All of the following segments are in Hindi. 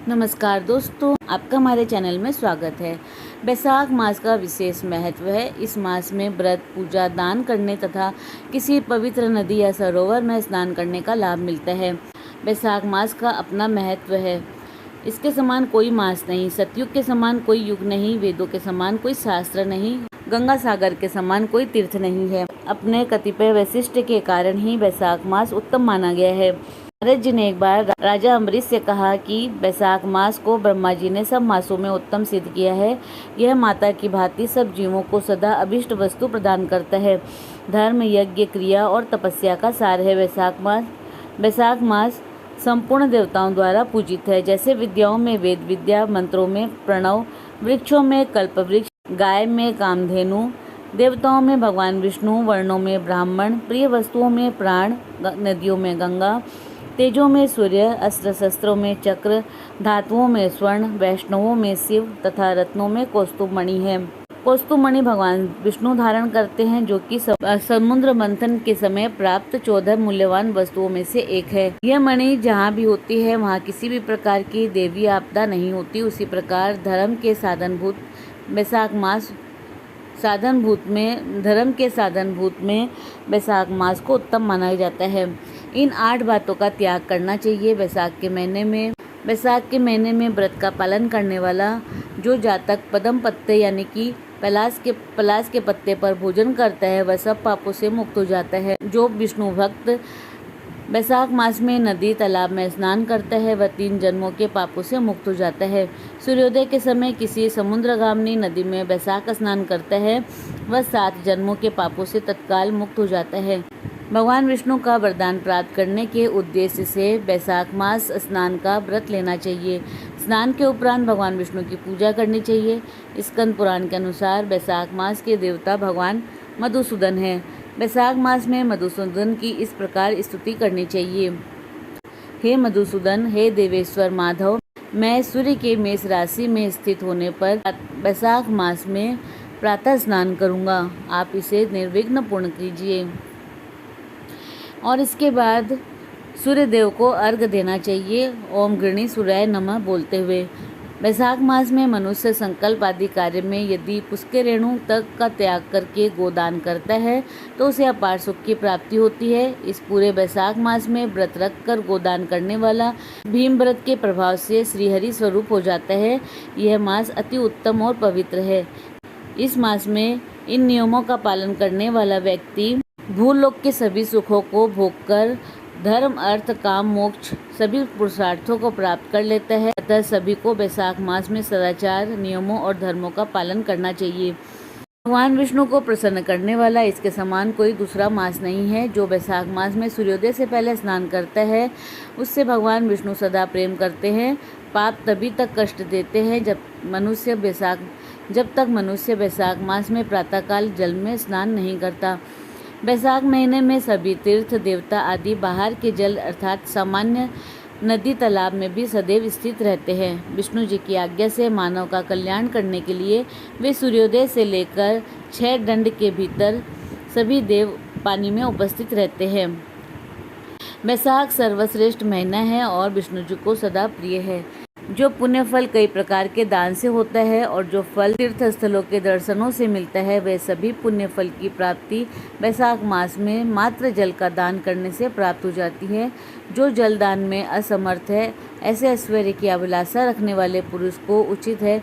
नमस्कार दोस्तों, आपका हमारे चैनल में स्वागत है। बैसाख मास का विशेष महत्व है। इस मास में व्रत, पूजा, दान करने तथा किसी पवित्र नदी या सरोवर में स्नान करने का लाभ मिलता है। बैसाख मास का अपना महत्व है। इसके समान कोई मास नहीं, सतयुग के समान कोई युग नहीं, वेदों के समान कोई शास्त्र नहीं, गंगा सागर के समान कोई तीर्थ नहीं है। अपने कतिपय वैशिष्ट्य के कारण ही बैसाख मास उत्तम माना गया है। नारद जी ने एक बार राजा अम्बरीश से कहा कि बैसाख मास को ब्रह्मा जी ने सब मासों में उत्तम सिद्ध किया है। यह माता की भांति सब जीवों को सदा अभिष्ट वस्तु प्रदान करता है। धर्म, यज्ञ, क्रिया और तपस्या का सार है। बैसाख मास संपूर्ण देवताओं द्वारा पूजित है। जैसे विद्याओं में वेद विद्या, मंत्रों में प्रणव, वृक्षों में कल्पवृक्ष, गाय में कामधेनु, देवताओं में भगवान विष्णु, वर्णों में ब्राह्मण, प्रिय वस्तुओं में प्राण, नदियों में गंगा, तेजों में सूर्य, अस्त्र शस्त्रों में चक्र, धातुओं में स्वर्ण, वैष्णवों में शिव तथा रत्नों में कौस्तुभमणि है। कौस्तुभमणि भगवान विष्णु धारण करते हैं, जो कि समुद्र मंथन के समय प्राप्त 14 मूल्यवान वस्तुओं में से एक है। यह मणि जहाँ भी होती है वहाँ किसी भी प्रकार की देवी आपदा नहीं होती। उसी प्रकार धर्म के साधनभूत बैसाख में बैसाख मास को उत्तम माना जाता है। इन 8 बातों का त्याग करना चाहिए। बैसाख के महीने में व्रत का पालन करने वाला जो जातक पदम पत्ते यानी कि पलाश के पत्ते पर भोजन करता है वह सब पापों से मुक्त हो जाता है। जो विष्णु भक्त बैसाख मास में नदी तालाब में स्नान करता है वह 3 जन्मों के पापों से मुक्त हो जाता है। सूर्योदय के समय किसी समुद्रगामिनी नदी में बैसाख स्नान करता है वह 7 जन्मों के पापों से तत्काल मुक्त हो जाता है। भगवान विष्णु का वरदान प्राप्त करने के उद्देश्य से बैसाख मास स्नान का व्रत लेना चाहिए। स्नान के उपरांत भगवान विष्णु की पूजा करनी चाहिए। स्कंद पुराण के अनुसार बैसाख मास के देवता भगवान मधुसूदन हैं। बैसाख मास में मधुसूदन की इस प्रकार स्तुति करनी चाहिए। हे मधुसूदन, हे देवेश्वर माधव, मैं सूर्य के मेष राशि में स्थित होने पर बैसाख मास में प्रातः स्नान करूंगा। आप इसे निर्विघ्न पूर्ण कीजिए। और इसके बाद सूर्य देव को अर्घ देना चाहिए, ओम गृणी सूर्याय नमः बोलते हुए। बैसाख मास में मनुष्य संकल्प आदि कार्य में यदि पुष्कर रेणु तक का त्याग करके गोदान करता है तो उसे अपार सुख की प्राप्ति होती है। इस पूरे बैसाख मास में व्रत रखकर गोदान करने वाला भीम व्रत के प्रभाव से श्रीहरि स्वरूप हो जाता है। यह मास अति उत्तम और पवित्र है। इस मास में इन नियमों का पालन करने वाला व्यक्ति भूलोक के सभी सुखों को भोगकर धर्म, अर्थ, काम, मोक्ष सभी पुरुषार्थों को प्राप्त कर लेता है। अतः सभी को बैसाख मास में सदाचार, नियमों और धर्मों का पालन करना चाहिए। भगवान विष्णु को प्रसन्न करने वाला इसके समान कोई दूसरा मास नहीं है। जो बैसाख मास में सूर्योदय से पहले स्नान करता है उससे भगवान विष्णु सदा प्रेम करते हैं। पाप तभी तक कष्ट देते हैं जब तक मनुष्य बैसाख मास में प्रातःकाल जल में स्नान नहीं करता। बैसाख महीने में सभी तीर्थ देवता आदि बाहर के जल अर्थात सामान्य नदी तालाब में भी सदैव स्थित रहते हैं। विष्णु जी की आज्ञा से मानव का कल्याण करने के लिए वे सूर्योदय से लेकर 6 दंड के भीतर सभी देव पानी में उपस्थित रहते हैं। बैसाख सर्वश्रेष्ठ महीना है और विष्णु जी को सदा प्रिय है। जो पुण्य फल कई प्रकार के दान से होता है और जो फल तीर्थ स्थलों के दर्शनों से मिलता है वह सभी पुण्य फल की प्राप्ति बैसाख मास में मात्र जल का दान करने से प्राप्त हो जाती है। जो जल दान में असमर्थ है ऐसे ऐश्वर्य की अभिलाषा रखने वाले पुरुष को उचित है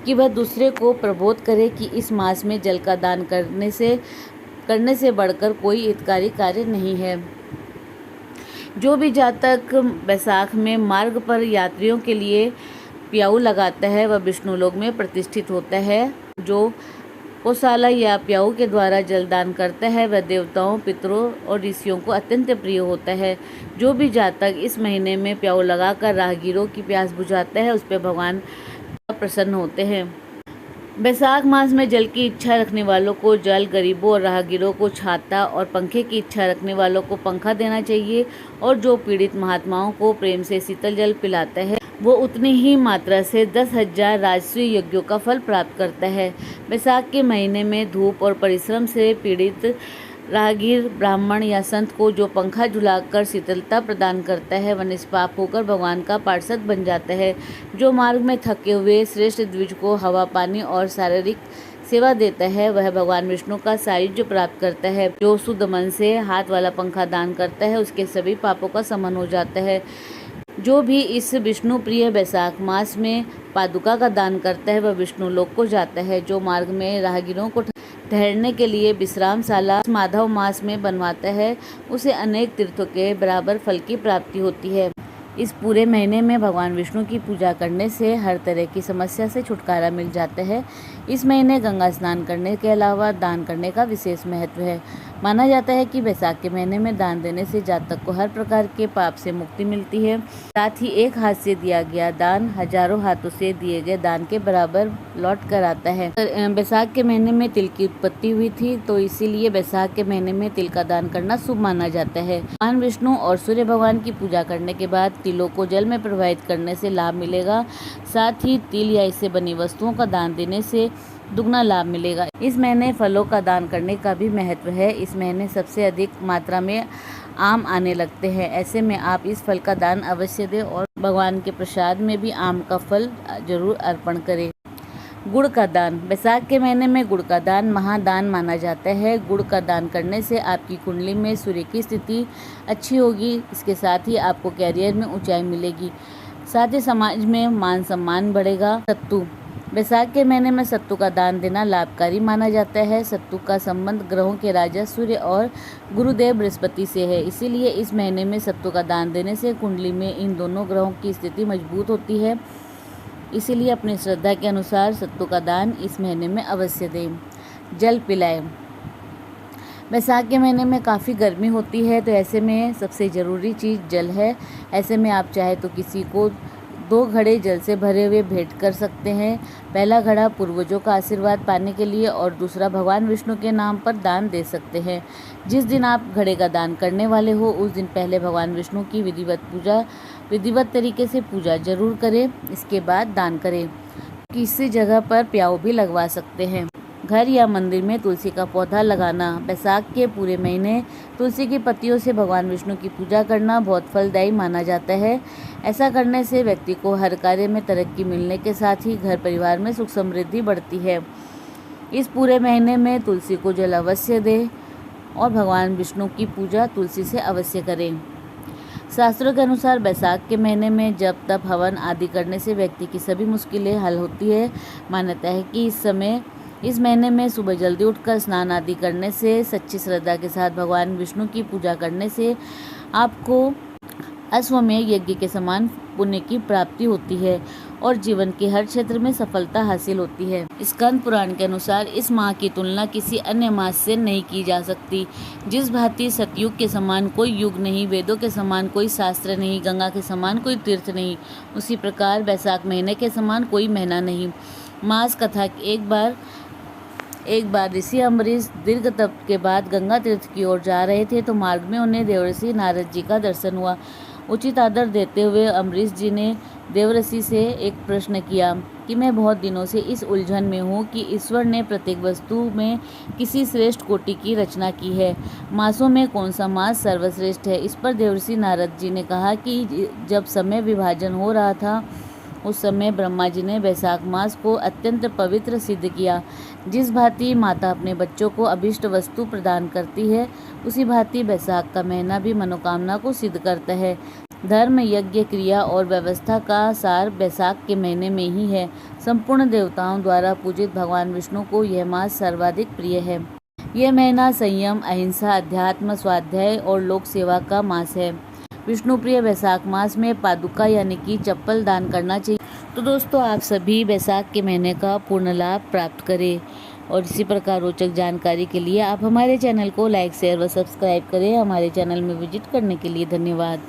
कि वह दूसरे को प्रबोध करे कि इस मास में जल का दान करने से बढ़कर कोई हितकारी कार्य नहीं है। जो भी जातक बैसाख में मार्ग पर यात्रियों के लिए प्याऊ लगाता है वह विष्णु लोक में प्रतिष्ठित होता है। जो गौशाला या प्याऊ के द्वारा जलदान करता है वह देवताओं, पितरों और ऋषियों को अत्यंत प्रिय होता है। जो भी जातक इस महीने में प्याऊ लगाकर राहगीरों की प्यास बुझाता है उस पर भगवान प्रसन्न होते हैं। बैसाख मास में जल की इच्छा रखने वालों को जल, गरीबों और राहगीरों को छाता और पंखे की इच्छा रखने वालों को पंखा देना चाहिए। और जो पीड़ित महात्माओं को प्रेम से शीतल जल पिलाता है वो उतनी ही मात्रा से 10,000 राजस्वी यज्ञों का फल प्राप्त करता है। बैसाख के महीने में धूप और परिश्रम से पीड़ित राहगीर, ब्राह्मण या संत को जो पंखा झुलाकर शीतलता प्रदान करता है वह निष्पाप होकर भगवान का पार्षद बन जाता है। जो मार्ग में थके हुए श्रेष्ठ द्विज को हवा, पानी और शारीरिक सेवा देता है वह भगवान विष्णु का सायुज्य प्राप्त करता है। जो शुद्ध मन से हाथ वाला पंखा दान करता है उसके सभी पापों का शमन हो जाता है। जो भी इस विष्णु प्रिय बैसाख मास में पादुका का दान करता है वह विष्णु लोक को जाता है। जो मार्ग में राहगीरों को ठहरने के लिए विश्रामशाला माधव मास में बनवाता है उसे अनेक तीर्थों के बराबर फल की प्राप्ति होती है। इस पूरे महीने में भगवान विष्णु की पूजा करने से हर तरह की समस्या से छुटकारा मिल जाता है। इस महीने गंगा स्नान करने के अलावा दान करने का विशेष महत्व है। माना जाता है कि बैसाख के महीने में दान देने से जातक को हर प्रकार के पाप से मुक्ति मिलती है। साथ ही एक हाथ से दिया गया दान हजारों हाथों से दिए गए दान के बराबर लौट कर आता है। बैसाख के महीने में तिल की उत्पत्ति हुई थी तो इसीलिए बैसाख के महीने में तिल का दान करना शुभ माना जाता है। भगवान विष्णु और सूर्य भगवान की पूजा करने के बाद तिलों को जल में प्रवाहित करने से लाभ मिलेगा। साथ ही तिल या इससे बनी वस्तुओं का दान देने से दुगना लाभ मिलेगा। इस महीने फलों का दान करने का भी महत्व है। इस महीने सबसे अधिक मात्रा में आम आने लगते हैं। ऐसे में आप इस फल का दान अवश्य दें और भगवान के प्रसाद में भी आम का फल जरूर अर्पण करें। गुड़ का दान। बैसाख के महीने में गुड़ का दान महादान माना जाता है। गुड़ का दान करने से आपकी कुंडली में सूर्य की स्थिति अच्छी होगी। इसके साथ ही आपको कैरियर में ऊंचाई मिलेगी। साथ ही समाज में मान सम्मान बढ़ेगा। सत्तू। बैसाख के महीने में सत्तू का दान देना लाभकारी माना जाता है। सत्तू का संबंध ग्रहों के राजा सूर्य और गुरुदेव बृहस्पति से है। इसीलिए इस महीने में सत्तू का दान देने से कुंडली में इन दोनों ग्रहों की स्थिति मजबूत होती है। इसीलिए अपनी श्रद्धा के अनुसार सत्तू का दान इस महीने में अवश्य दें। जल पिलाएं। बैसाख के महीने में काफ़ी गर्मी होती है तो ऐसे में सबसे ज़रूरी चीज़ जल है। ऐसे में आप चाहे तो किसी को 2 घड़े जल से भरे हुए भेंट कर सकते हैं। पहला घड़ा पूर्वजों का आशीर्वाद पाने के लिए और दूसरा भगवान विष्णु के नाम पर दान दे सकते हैं। जिस दिन आप घड़े का दान करने वाले हो उस दिन पहले भगवान विष्णु की विधिवत तरीके से पूजा जरूर करें। इसके बाद दान करें। किसी जगह पर प्याऊ भी लगवा सकते हैं। घर या मंदिर में तुलसी का पौधा लगाना। बैसाख के पूरे महीने तुलसी की पत्तियों से भगवान विष्णु की पूजा करना बहुत फलदायी माना जाता है। ऐसा करने से व्यक्ति को हर कार्य में तरक्की मिलने के साथ ही घर परिवार में सुख समृद्धि बढ़ती है। इस पूरे महीने में तुलसी को जल अवश्य दें और भगवान विष्णु की पूजा तुलसी से अवश्य करें। शास्त्रों के अनुसार बैसाख के महीने में जप तप हवन आदि करने से व्यक्ति की सभी मुश्किलें हल होती है। मान्यता है कि इस महीने में सुबह जल्दी उठकर स्नान आदि करने से, सच्ची श्रद्धा के साथ भगवान विष्णु की पूजा करने से आपको अश्वमेध यज्ञ के समान पुण्य की प्राप्ति होती है और जीवन के हर क्षेत्र में सफलता हासिल होती है। स्कंद पुराण के अनुसार इस माह की तुलना किसी अन्य मास से नहीं की जा सकती। जिस भांति सतयुग के समान कोई युग नहीं, वेदों के समान कोई शास्त्र नहीं, गंगा के समान कोई तीर्थ नहीं, उसी प्रकार बैसाख महीने के समान कोई महीना नहीं। मास कथा एक बार ऋषि अम्बरीश दीर्घ तप के बाद गंगा तीर्थ की ओर जा रहे थे तो मार्ग में उन्हें देवर्षि नारद जी का दर्शन हुआ। उचित आदर देते हुए अम्बरीश जी ने देवर्षि से एक प्रश्न किया कि मैं बहुत दिनों से इस उलझन में हूँ कि ईश्वर ने प्रत्येक वस्तु में किसी श्रेष्ठ कोटि की रचना की है। मासों में कौन सा मास सर्वश्रेष्ठ है? इस पर देवर्षि नारद जी ने कहा कि जब समय विभाजन हो रहा था उस समय ब्रह्मा जी ने बैसाख मास को अत्यंत पवित्र सिद्ध किया। जिस भांति माता अपने बच्चों को अभिष्ट वस्तु प्रदान करती है उसी भांति बैसाख का महीना भी मनोकामना को सिद्ध करता है। धर्म, यज्ञ, क्रिया और व्यवस्था का सार बैसाख के महीने में ही है। संपूर्ण देवताओं द्वारा पूजित भगवान विष्णु को यह मास सर्वाधिक प्रिय है। यह महीना संयम, अहिंसा, अध्यात्म, स्वाध्याय और लोक सेवा का मास है। विष्णु प्रिय बैसाख मास में पादुका यानी कि चप्पल दान करना चाहिए। तो दोस्तों, आप सभी बैसाख के महीने का पूर्ण लाभ प्राप्त करें और इसी प्रकार रोचक जानकारी के लिए आप हमारे चैनल को लाइक, शेयर व सब्सक्राइब करें। हमारे चैनल में विजिट करने के लिए धन्यवाद।